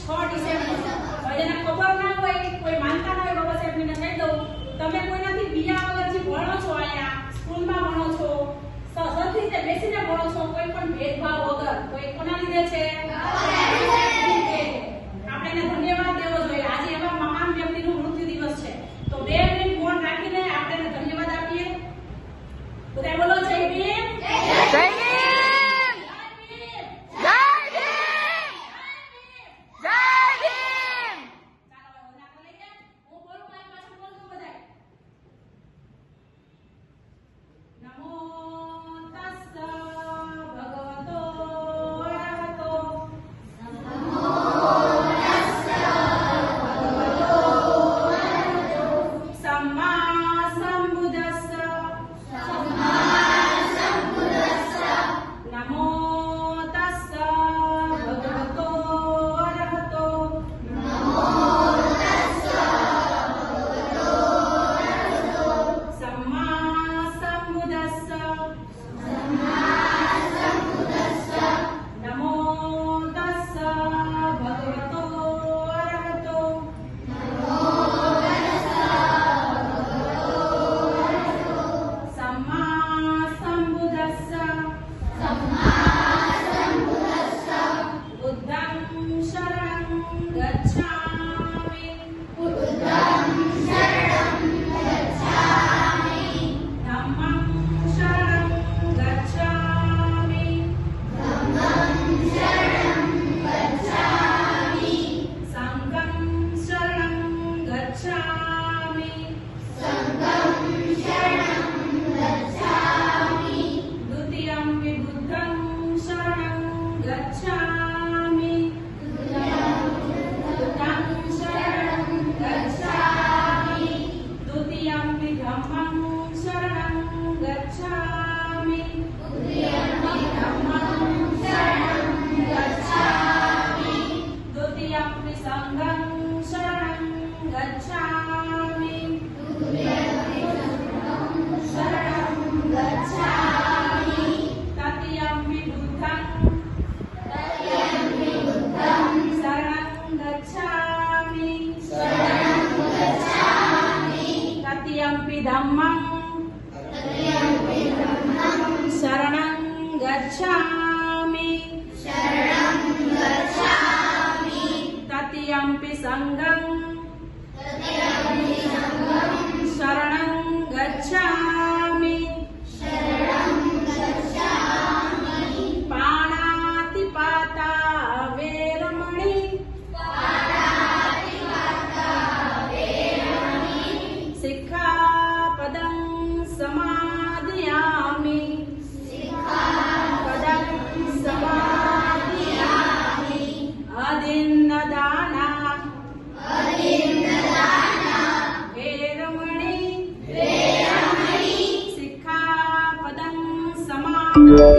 6 December. હવે જેને ખબર ના હોય, કોઈ માનતા ના હોય, બાબા સાહેબ ને કહી દઉં, તમે કોઈનાથી બીયા વગર જે ભણો છો, અહીંયા સ્કૂલમાં ભણો છો, સરખી રીતે બેસીને ભણો છો, કોઈ પણ ભેદભાવ વગર, કોઈ કોના લીધે છે? આપણે એને ધન્યવાદ દેવો જોઈએ। આજે એવા મહાન વ્યક્તિનું મૃત્યુ દિવસ છે, તો 2 મિનિટ મૌન રાખીને આપણે એને ધન્યવાદ આપીએ। બધા બોલો જય ભીમ, જય ભીમ, જય ભીમ, જય ભીમ। ચાલો હવે ઓલા લઈ ગયા, હું બોલું મારી પાછળ બોલજો બધા। નમો તસ્સ ભગવતો અરહતો सम्मा संबुद्धस्स नमो तस्स भगवतो अरहतो सम्मा संबुद्धस्स नमो तस्स भगवतो अरहतो सम्मा संबुद्धस्स बुद्धं शरणं गच्छामि धम्मं शरणं गच्छामि संघं शरणं गच्छामि द्वितीयंपि बुद्धं शरणं गच्छामि बुद्धं शरणं गच्छामि द्वितीयंपि धम्मं शरणं गच्छामि धम्मं शरणं गच्छामि द्वितीयंपि संघं शरणं गच्छामि शरणं गच्छामि तृतीयंपि बुद्धं शरणं गच्छामि तृतीयंपि धम्मं शरणं गच्छामि तृतीयंपि संघं शरणं गच्छामि पाणातिपाता वेरमणि सिक्खापदं समादयामि अदिन्नदाना वेरमणि सिक्खापदं समादयामि